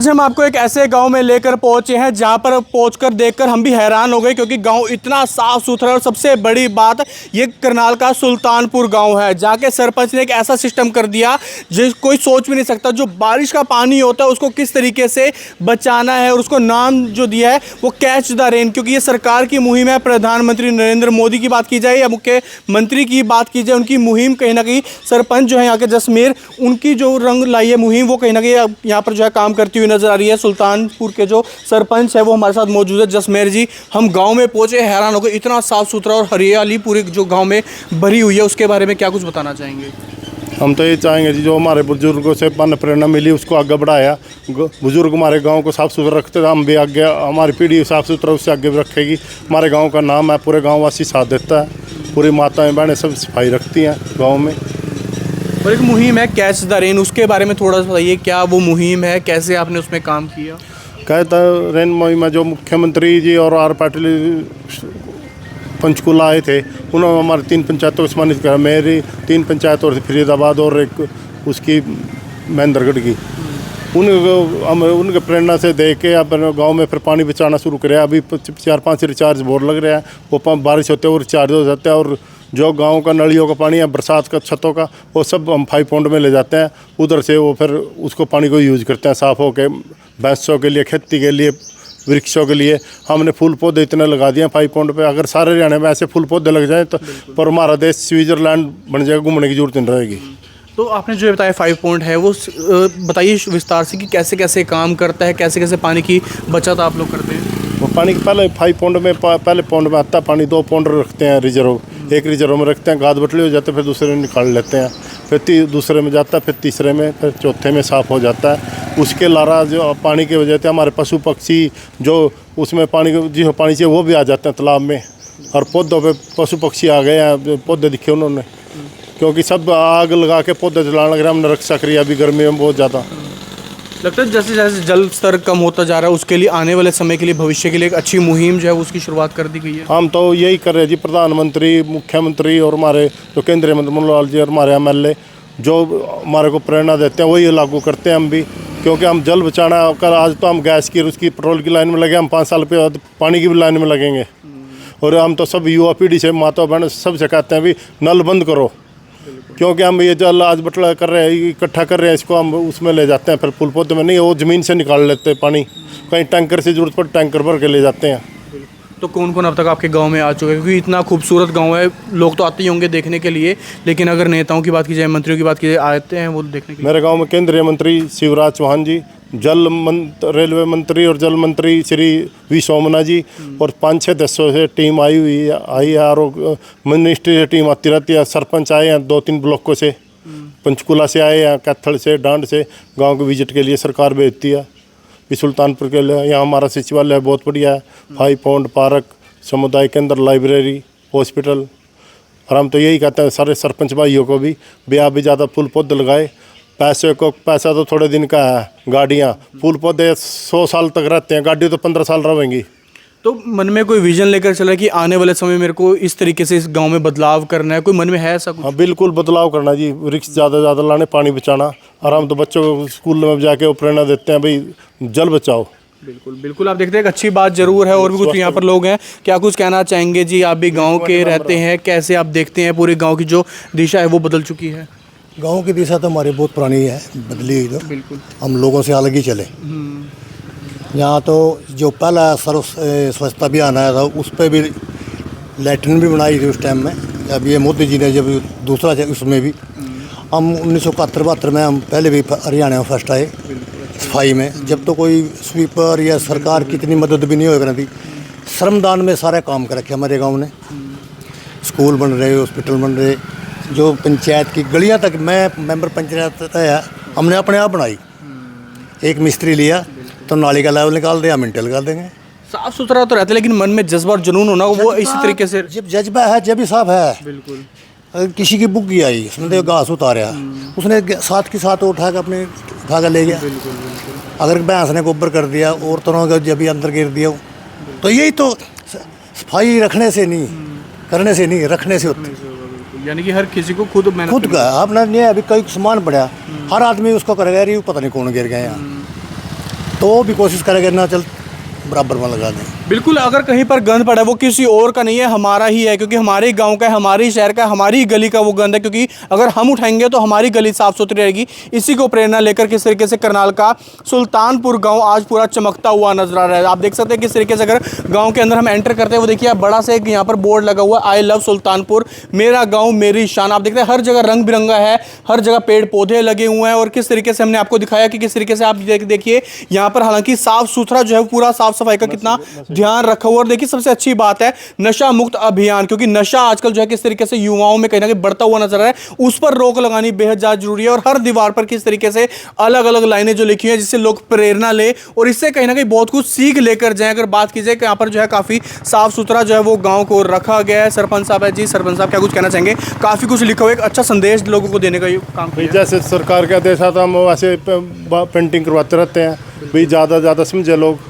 आज हम आपको एक ऐसे गांव में लेकर पहुंचे हैं जहां पर पहुंचकर देखकर हम भी हैरान हो गए, क्योंकि गांव इतना साफ सुथरा और सबसे बड़ी बात ये करनाल का सुल्तानपुर गांव है, जहां के सरपंच ने एक ऐसा सिस्टम कर दिया जिस कोई सोच भी नहीं सकता। जो बारिश का पानी होता है उसको किस तरीके से बचाना है, और उसको नाम जो दिया है वो कैच द रेन, क्योंकि ये सरकार की मुहिम है। प्रधानमंत्री नरेंद्र मोदी की बात की जाए या मुख्यमंत्री की बात की जाए, उनकी मुहिम कहीं ना कहीं सरपंच जो है यहाँ के जसमेर, उनकी जो रंग लाई है मुहिम, वो कहीं ना कहीं यहाँ पर जो है काम करती हुई नजर आ रही है। सुल्तानपुर के जो सरपंच है वो हमारे साथ मौजूद है, जसमेर जी। हम गांव में पहुंचे, हैरान हो गए, इतना साफ सुथरा और हरियाली पूरी जो गांव में भरी हुई है, उसके बारे में क्या कुछ बताना चाहेंगे? हम तो ये चाहेंगे जी, जो हमारे बुजुर्गों से प्रेरणा मिली उसको आगे बढ़ाया। बुजुर्ग हमारे गांव को साफ़ सुथरा रखते थे, हम भी आगे, हमारी पीढ़ी साफ़ सुथरा उससे आगे भी रखेगी। हमारे गांव का नाम है, पूरे गांव वासी साथ देता है, पूरी माताएं बहनें सब सफाई रखती हैं गांव में। और एक मुहिम है कैच द रेन, उसके बारे में थोड़ा सा बताइए, क्या वो मुहिम है, कैसे आपने उसमें काम किया? कहता रेन मुहिम में जो मुख्यमंत्री जी और आर पाटिल पंचकुला आए थे, उन्होंने हमारे 3 पंचायतों को सम्मानित किया। मेरी 3 पंचायत और फरीदाबाद और एक उसकी महेंद्रगढ़ की। उनको हम उनके प्रेरणा से देख के अपने गांव में फिर पानी बचाना शुरू करें। अभी 4-5 रिचार्ज बोर लग रहा है, वो पंप बारिश होते हैं वो रिचार्ज हो जाता है। और जो गांव का नलियों का पानी है, बरसात का छतों का, वो सब हम 5 पॉइंट में ले जाते हैं। उधर से वो फिर उसको पानी को यूज़ करते हैं साफ़ होकर, भैंसों के लिए, खेती के लिए, वृक्षों के लिए। हमने फूल पौधे इतने लगा दिए हैं 5 पॉइंट पे। अगर सारे हरियाणा में ऐसे फूल पौधे लग जाएं तो पर हमारा देश स्विट्जरलैंड बन जाएगा, घूमने की जरूरत नहीं रहेगी। तो आपने जो बताया 5 पॉइंट है, वो बताइए विस्तार से कि कैसे कैसे काम करता है, कैसे कैसे पानी की बचत आप लोग करते हैं? वो पानी के पहले 5 पॉइंट में पहले पॉइंट में आता पानी, 2 पॉइंट रखते हैं रिजर्व। एक रिजर्व में रखते हैं, गाद बटली हो जाते हैं, फिर दूसरे में निकाल लेते हैं, फिर दूसरे में जाता है, फिर तीसरे में, फिर चौथे में साफ़ हो जाता है। उसके अलावा जो पानी की वजह से हमारे पशु पक्षी जो उसमें पानी जिसमें पानी चाहिए वो भी आ जाते हैं तालाब में। और पौधों पे पशु पक्षी आ गए हैं, पौधे दिखे उन्होंने, क्योंकि सब आग लगा के पौधे जलाने लग रहे हैं। हमने रक्षा करी अभी गर्मी में बहुत ज़्यादा। लगता है जैसे जैसे जल स्तर कम होता जा रहा है, उसके लिए आने वाले समय के लिए, भविष्य के लिए एक अच्छी मुहिम जो है उसकी शुरुआत कर दी गई है। हम तो यही कर रहे हैं जी, प्रधानमंत्री, मुख्यमंत्री और हमारे जो केंद्रीय मंत्री मनोहर जी और हमारे MLA जो हमारे को प्रेरणा देते हैं वही लागू करते हैं हम भी। क्योंकि हम जल बचाना कर, आज तो हम गैस की, उसकी, पेट्रोल की लाइन में लगे, हम 5 साल पे बाद पानी की भी लाइन में लगेंगे। और हम तो सब युवा पीढ़ी से, माता बहन सबसे कहते हैं भी नल बंद करो, क्योंकि हम ये जल आज बटला कर रहे हैं, इकट्ठा कर रहे हैं, इसको हम उसमें ले जाते हैं, फिर फूल पौधे में नहीं, वो ज़मीन से निकाल लेते हैं पानी। कहीं टैंकर से जरूरत पड़े टैंकर भर के ले जाते हैं। तो कौन कौन अब तक आपके गांव में आ चुका है? क्योंकि इतना खूबसूरत गांव है, लोग तो आते ही होंगे देखने के लिए, लेकिन अगर नेताओं की बात की जाए, मंत्रियों की बात की जाए, आते हैं वो देखने के लिए? मेरे गांव में केंद्रीय मंत्री शिवराज चौहान जी, रेलवे मंत्री और जल मंत्री श्री वी सोमना जी, और 5-6 देशों से टीम आई है। और मिनिस्ट्री से टीम आती रहती है। सरपंच आए हैं 2-3 ब्लॉकों से, पंचकुला से आए हैं, कैथल से, डांड से, गांव के विजिट के लिए सरकार भेजती है। सुल्तानपुर के लिए यहाँ हमारा सचिवालय बहुत बढ़िया है, 5 पॉइंट, पार्क, समुदाय केंद्र, लाइब्रेरी, हॉस्पिटल। और हम तो यही कहते हैं सारे सरपंच भाइयों को भी आप भी ज़्यादा फूल पौधे लगाए। पैसा तो थोड़े दिन का है, गाड़ियाँ, फूल पौधे 100 साल तक रहते हैं, गाड़ी तो 15 साल रहेंगी। तो मन में कोई विजन लेकर चला कि आने वाले समय मेरे को इस तरीके से इस गांव में बदलाव करना है, कोई मन में है ऐसा कुछ? हाँ बिल्कुल, बदलाव करना जी, वृक्ष ज़्यादा ज़्यादा लाने, पानी बचाना। और हम तो बच्चों को स्कूल में जाके वो प्रेरणा देते हैं भाई जल बचाओ। बिल्कुल बिल्कुल, आप देखते हैं एक अच्छी बात जरूर है। और भी कुछ यहाँ पर लोग हैं, क्या कुछ कहना चाहेंगे जी? आप भी गाँव के रहते हैं, कैसे आप देखते हैं पूरे गाँव की जो दिशा है वो बदल चुकी है? गांव की दिशा तो हमारी बहुत पुरानी है, बदली तो बिल्कुल, हम लोगों से अलग ही चले। यहाँ तो जो पहला सर्व स्वच्छता अभियान आया था उस पर भी लैट्रिन भी बनाई थी उस टाइम में। अब ये मोदी जी ने जब दूसरा उसमें भी हम 1971-72 में हम पहले भी हरियाणा में फर्स्ट आए सफाई में। जब तो कोई स्वीपर या सरकार की इतनी मदद भी नहीं हो रही थी, श्रमदान में सारे काम कर रखे हमारे गाँव ने। स्कूल बन रहे, हॉस्पिटल बन रहे, जो पंचायत की गलियां तक, मैं मेंबर पंचायत है, हमने अपने आप बनाई। एक मिस्त्री लिया तो नाली का लेवल निकाल दिया, मिनटे लगा देंगे। साफ सुथरा तो रहता है, लेकिन मन में जज्बा और जुनून होना वो इसी तरीके से। जब जज्बा है जब भी साफ है। बिल्कुल, किसी की बुग्गी आई, उसने तो घास उतारा, उसने साथ के साथ उठा के ले गया। अगर भैंस ने गोबर कर दिया, औरतों का जब भी अंदर गिर दिया, तो यही तो सफाई रखने से नहीं, करने से नहीं, रखने से होती है। यानी कि हर किसी को खुद खुद का आपने नहीं, अभी कई सामान पड़ा, हर आदमी उसको करेगा, पता नहीं कौन गिर गए यहाँ। तो वो भी कोशिश करेंगे ना चल बराबर में लगा दें। बिल्कुल, अगर कहीं पर गंद पड़ा है वो किसी और का नहीं है, हमारा ही है, क्योंकि हमारे गांव का है, हमारे शहर का, हमारी गली का वो गंद है, क्योंकि अगर हम उठाएंगे तो हमारी गली साफ सुथरी रहेगी। इसी को प्रेरणा लेकर किस तरीके से करनाल का सुल्तानपुर गांव आज पूरा चमकता हुआ नजर आ रहा है। आप देख सकते हैं किस तरीके से अगर गाँव के अंदर हम एंटर करते हैं, वो देखिए बड़ा सा एक यहाँ पर बोर्ड लगा हुआ, आई लव सुल्तानपुर, मेरा गाँव मेरी शान। आप देखते हैं हर जगह रंग बिरंगा है, हर जगह पेड़ पौधे लगे हुए हैं, और किस तरीके से हमने आपको दिखाया कि किस तरीके से आप देखिए यहाँ पर हालांकि साफ सुथरा जो है पूरा साफ सफाई का कितना ध्यान रखा हुआ। और देखिए सबसे अच्छी बात है नशा मुक्त अभियान, क्योंकि नशा आजकल जो है किस तरीके से युवाओं में कहीं ना कहीं बढ़ता हुआ नजर आ रहा है, उस पर रोक लगानी बेहद ज्यादा जरूरी है। और हर दीवार पर किस तरीके से अलग अलग लाइनें जो लिखी हैं जिससे लोग प्रेरणा ले और इससे कहीं ना कहीं बहुत कुछ सीख लेकर जाएं। अगर बात की जाए कि यहाँ पर जो है काफी साफ सुथरा जो है वो गाँव को रखा गया है। सरपंच साहब है जी, सरपंच साहब क्या कुछ कहना चाहेंगे? काफी कुछ लिखा हुआ, एक अच्छा संदेश लोगों को देने का ये काम किया है। जैसे सरकार के आदेश आता हम वैसे पेंटिंग करवाते रहते हैं भाई, ज़्यादा समझे लोग।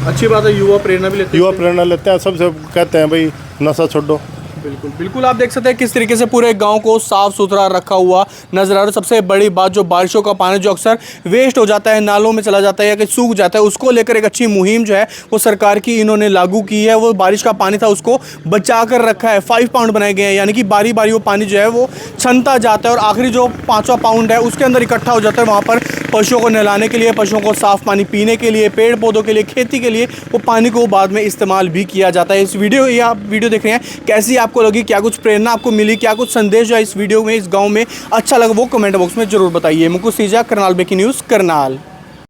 अच्छी बात है, युवा प्रेरणा भी लेते हैं। युवा प्रेरणा लेते हैं, सबसे कहते हैं भाई नशा छोड़ो। बिल्कुल बिल्कुल, आप देख सकते हैं किस तरीके से पूरे गांव को साफ सुथरा रखा हुआ नजर आ रहा है। सबसे बड़ी बात जो बारिशों का पानी जो अक्सर वेस्ट हो जाता है, नालों में चला जाता है या कहीं सूख जाता है, उसको लेकर एक अच्छी मुहिम जो है वो सरकार की इन्होंने लागू की है। वो बारिश का पानी था उसको बचा कर रखा है। 5 पाउंड बनाए गए हैं, यानी कि बारी बारी वो पानी जो है वो छनता जाता है और आखिरी जो 5वां पाउंड है उसके अंदर इकट्ठा हो जाता है। वहाँ पर पशुओं को नहलाने के लिए, पशुओं को साफ पानी पीने के लिए, पेड़ पौधों के लिए, खेती के लिए वो पानी को बाद में इस्तेमाल भी किया जाता है। इस वीडियो ये आप वीडियो देख रहे हैं, कैसी आपको लगी, क्या कुछ प्रेरणा आपको मिली, क्या कुछ संदेश जो है इस वीडियो में, इस गांव में अच्छा लगा, वो कमेंट बॉक्स में जरूर बताइए। Mukul सीजा, Karnal breaking news, Karnal.